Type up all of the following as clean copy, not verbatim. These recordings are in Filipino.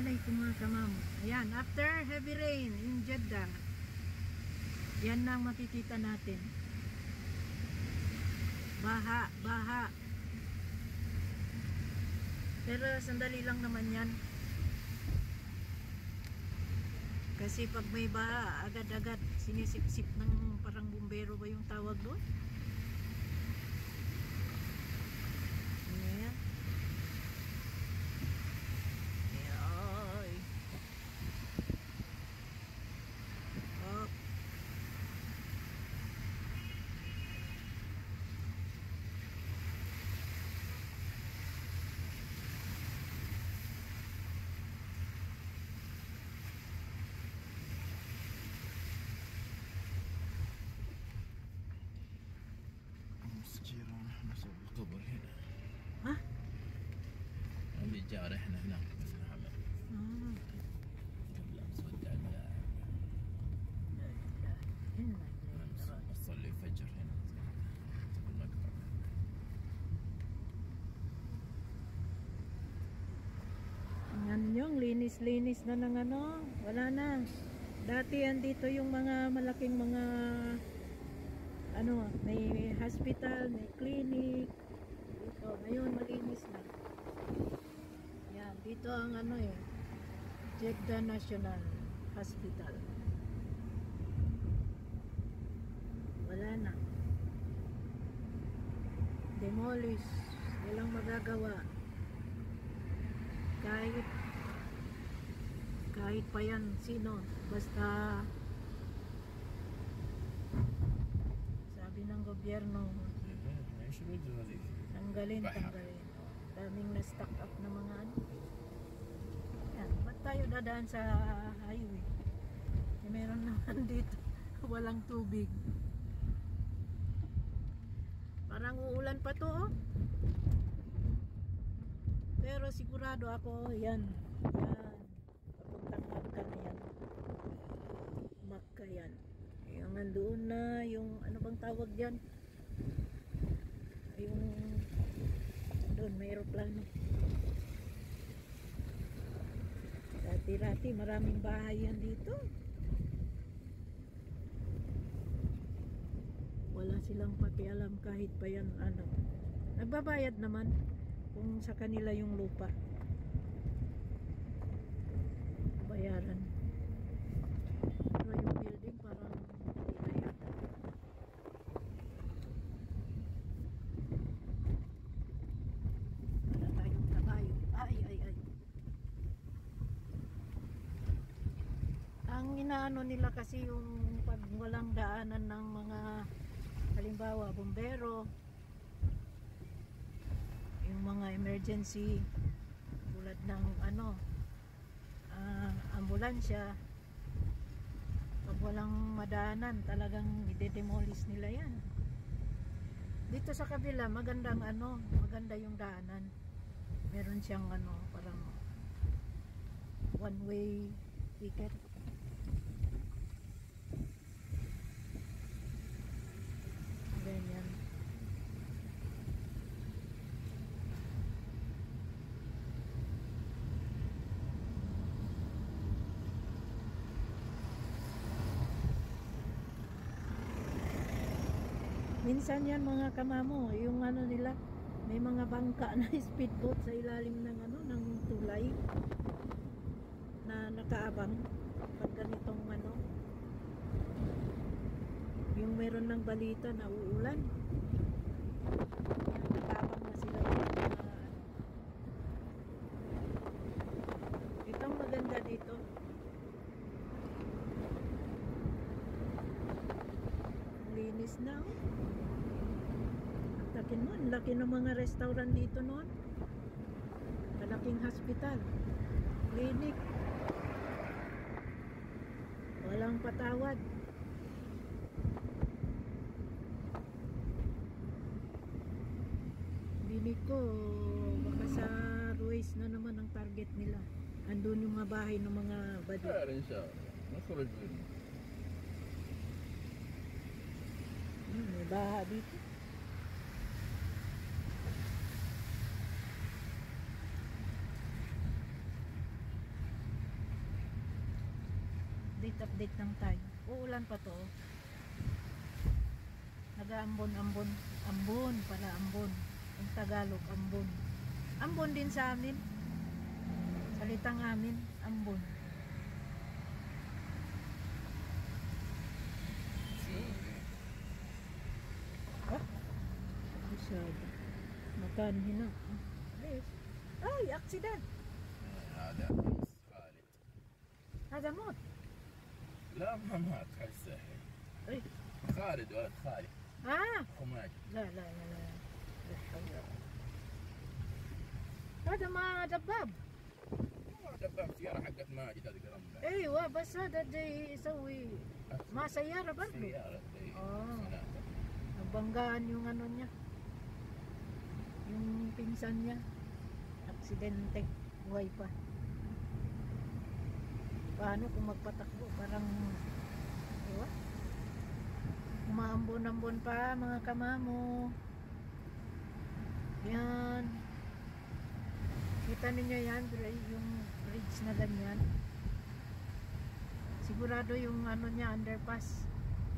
palay ko mga kamam. Ayan, after heavy rain in Jeddah, yan na makikita natin. Baha, baha. Pero sandali lang naman yan. Kasi pag may baha, agad-agad sinisip-sip ng parang bumbero ba yung tawag doon? Ayan. Ayan. Oh. القبر هنا. ها؟ اللي جار احنا هناك في الحمام. قبل امس ودعنا. لا اله الا الله. نصلي الفجر هنا في المقبرة. Yan yung linis-linis na ng ano, wala na. Dati yan dito yung mga malaking mga ano, may hospital, may clinic dito. Ngayon malinis na. Yan, dito ang ano eh, Jeddah National Hospital. Wala na. Demolish. Walang magagawa. Kahit pa yan sino, basta sabi ng gobyerno tanggalin. Daming na stock up na mga ano. Yan, ba't tayo dadaan sa highway? Meron naman dito walang tubig. Parang uulan pa to, oh. Pero sigurado ako, yan. Papuntang Makkah na yan. Makkah yan. Yung nandoon na, yung ano bang tawag dyan? Yung doon, may aeroplano. Dati-dati, maraming bahay yan dito. Wala silang pakialam kahit pa yan, ano. Nagbabayad naman kung sa kanila yung lupa, bayaran. Pero yung building parang hindi na yata. Wala tayong kabayo. Ay. Ang inaano nila kasi yung pag walang daanan ng mga halimbawa bumbero, yung mga emergency tulad ng ano, ambulansya, pag walang madaanan talagang i-demolish nila yan. Dito sa kabila magandang ano, maganda yung daanan, meron siyang ano, parang one way ticket. Ganyan. Minsan yan mga kamamo, yung ano nila, may mga bangka na speedboat sa ilalim ng ano, ng tulay na nakaabang pag ganitong ano, yung meron ng balita na uulan, nakaabang na sila yung mga ano. Itong maganda dito, linis na, oh. Takin mo, laki ng mga restaurant dito noon. Malaking hospital, clinic, walang patawad. Dinig ko baka sa Ruiz na naman ang target nila. Andun yung mga bahay ng mga badi. إن شاء الله نخرج منه. May baha dito. update lang tayo. Uulan pa to. Nag-aambon. Ambon pala, ambon. Ang Tagalog, ambon. Ambon din sa amin. Salitang amin, ambon. Ah? Masyado. Makan hina. Ay, accident. هذا أنس خالد. Hada mo't. لا ما مات هسه. Ay. خالد ولد خالد. Ah! أخو ماجد. لا لا لا لا. لا حول ولا قوة. هذا ما دباب. دباب سيارة حقت ماجد هذه قرمنا. ايوه بس هذا جاي يسوي ما سيارة برضه. سيارة. Nabanggaan yung ano niya. Yung pinsan niya. Aksidente. Buhay pa. Paano kung magpatakbo? Parang ewan. Umaambon-ambon pa mga kamamo. Yan. Kita ninyo yan, yung bridge na ganyan. Sigurado yung ano niya, underpass.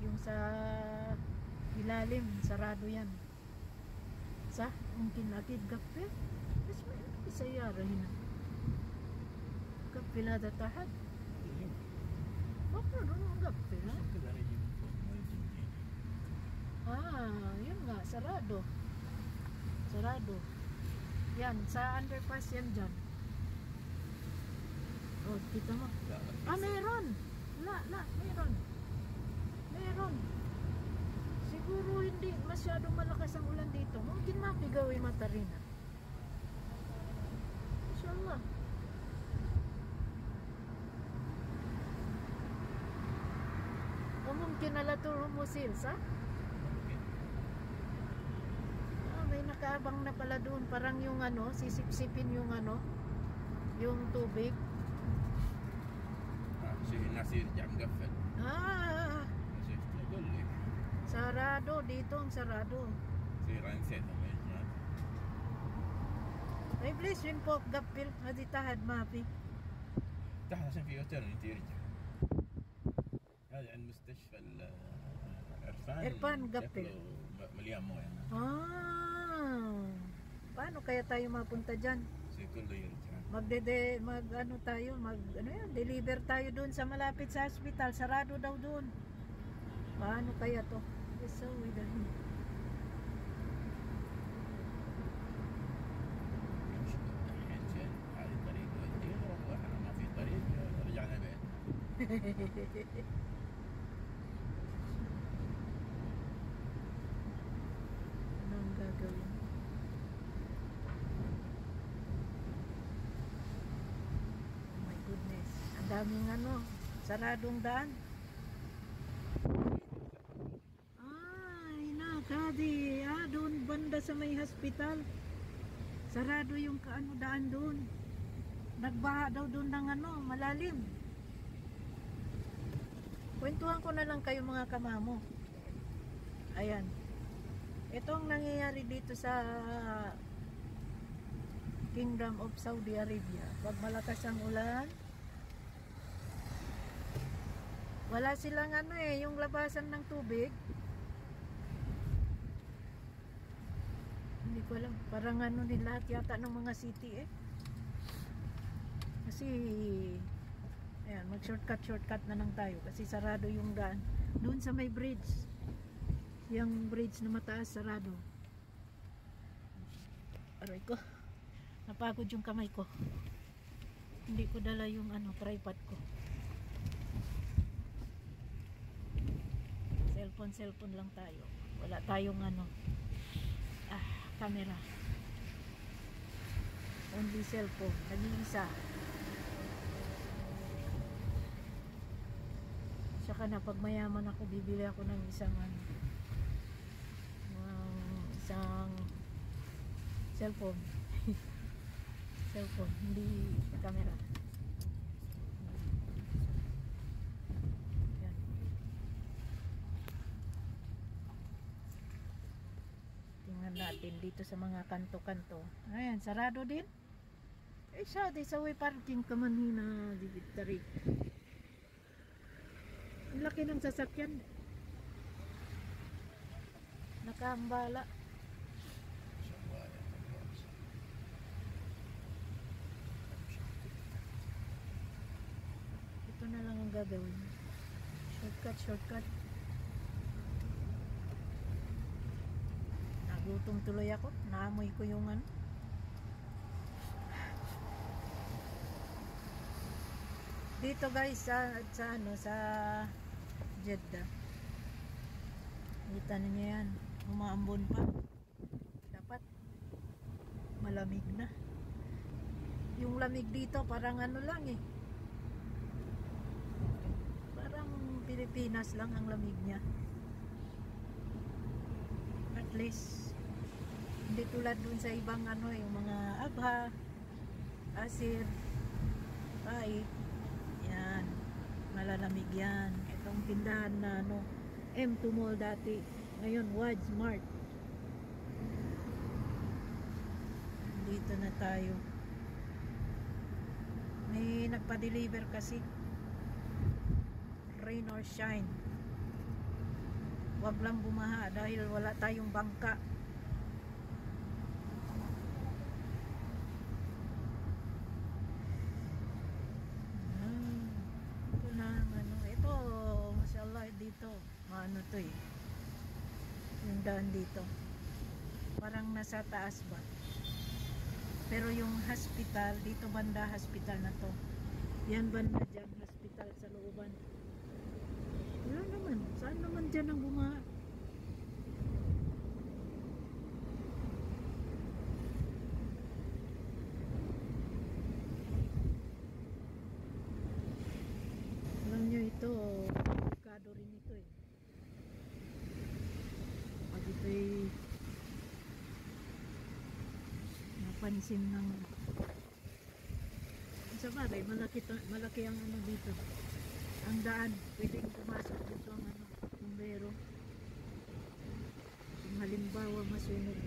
Yung sa ilalim, sarado yan. Sa, mungkin akid gappe. Mas may isayara hina. Gappe na datahad. Baka doon ang gappe na. Ah, yun nga, sarado. Sarado. Yan, sa underpass yan dyan. Oh, kita mo. Ah, meron. Meron. Meron. Siguro hindi masyadong malakas ang ulan dito. Mungkin mapigaw yung mata rin. Inshallah. O mungkin nalaturo mo sales, ha? May nakaabang na pala doon, parang yung ano, sisip-sipin yung ano, yung tubig. نصير رجع مقفل. شفت اقول لك. Sarado dito, ang sarado. يصير نسيتهم يا جماعة. Ay, please, yun po, gapil, maditahad, mapi. تحت عشان في يوتيرن انت يرجع. هذا عند مستشفى عرفان قبل. مليان مويه. Paano kaya tayo mapunta dyan? يصير كله يرجع. Ano tayo, deliver tayo doon sa malapit sa hospital, sarado daw doon. Paano kaya to? So, هذه الطريق ودينا واحنا ما في طريق رجعنا بيت. Anong gagawin? Oh my goodness. Ang daming ano, saradong daan. Ay, nakadi. Doon banda sa may hospital. Sarado yung kaano daan doon. Nagbaha daw doon ng ano, malalim. Kwentuhan ko na lang kayo mga kamamo. Ayan. Itong nangyayari dito sa Kingdom of Saudi Arabia. Pag malakas ang ulan, wala silang ano yung labasan ng tubig. Hindi ko alam. Parang ano din lahat yata ng mga city Kasi ayan, mag-shortcut na lang tayo kasi sarado yung daan. Doon sa may bridge. Yung bridge na mataas, sarado. Aray ko. Napagod yung kamay ko. Hindi ko dala yung ano, tripod ko. Cellphone lang tayo. Wala tayong ano, camera. Only cellphone. Nag-iisa. Saka na pag mayaman ako, bibili ako ng isang cellphone. Cellphone, hindi camera. Yan. Tingnan natin dito sa mga kanto-kanto. Ayan, sarado din. Siya, di sa way parking kamanina di Victory. laki ng sasakyan. Nakahambala. Ito na lang ang gagawin. Shortcut. Nagutom tuloy ako. Naamoy ko yung ano. Dito guys sa Jeddah. Kita niyo yan. Umaambon pa. Dapat malamig na. Yung lamig dito parang ano lang eh. Parang Pilipinas lang ang lamig niya. At least hindi tulad dun sa ibang ano yung mga Abha, Asir, Taif. Yan, malalamig yan. Itong tindahan na ano, M2 Mall dati, ngayon Waj Mart. Dito na tayo. May nagpa-deliver kasi, rain or shine, wag lang bumaha dahil wala tayong bangka. Dito, ano to eh, yung daan dito parang nasa taas ba, pero yung hospital dito banda, hospital na to, yan banda dyan, hospital sa looban. Wala naman, saan naman dyan ang bumaha? Alam nyo ito, rin ito eh. Pag ito'y napansin ng sa bagay, malaki ang ano dito, ang daan, pwedeng pumasok dito ang ano, bumbero kung halimbawa masunog.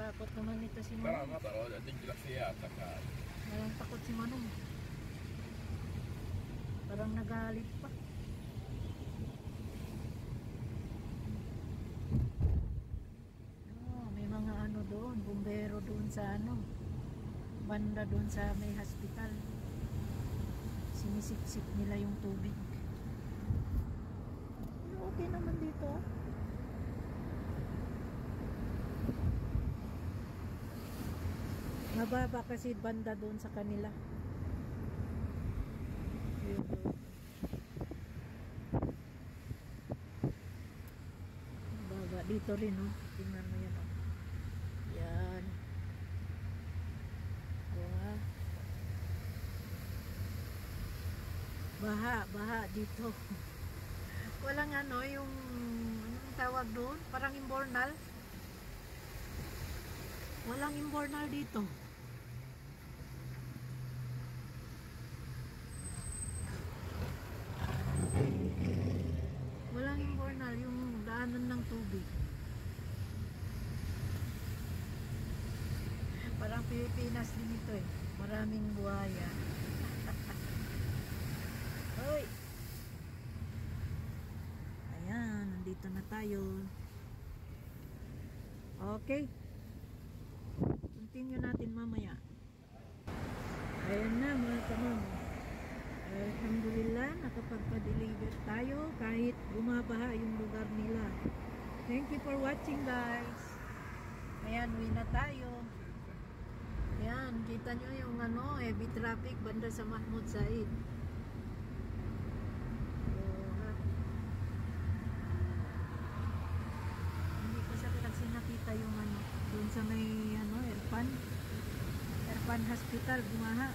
Takot naman ito si Manong. Walang takot si Manong. Parang nagalit pa. Oh, may mga ano doon, bumbero doon sa ano, banda doon sa may hospital. Sinisip-sip nila yung tubig. Okay naman dito ah. Mababa kasi banda doon sa kanila. Mababa dito rin oh. Tingnan mo yan oh. Yan. Baha dito. Walang ano yung anong tawag doon? Parang imbornal. Walang imbornal dito. Walang imbornal yung daanan ng tubig. Parang Pilipinas din ito eh. Maraming buhaya. Hoy! Ayan, nandito na tayo. Okay. Continue natin mamaya. Ayan na mga kamam. Alhamdulillah, nakapagpa-deliver tayo kahit bumabaha yung lugar nila. Thank you for watching guys. Ayan, uwi na tayo. Ayan, kita nyo yung ano, heavy traffic banda sa Mahmud Said. Hindi ko siya kasi nakita yung ano, doon sa may ano, Erpan Hospital, bumaha.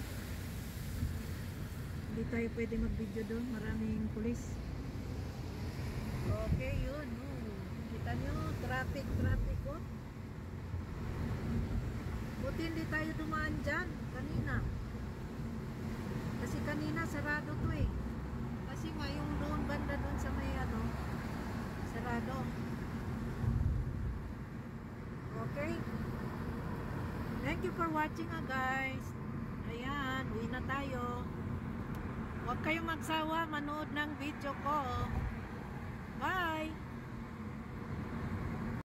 Hindi tayo pwede mag-video doon, maraming pulis. Okay, yun. Kita nyo, traffic oh. Buti hindi tayo dumaan dyan kanina. Kasi kanina sarado to eh. Kasi nga yung doon banda doon sa may ano, sarado. Okay. Thank you for watching guys. Ayan, uwi na tayo. Huwag kayong magsawa manood ng video ko. Bye!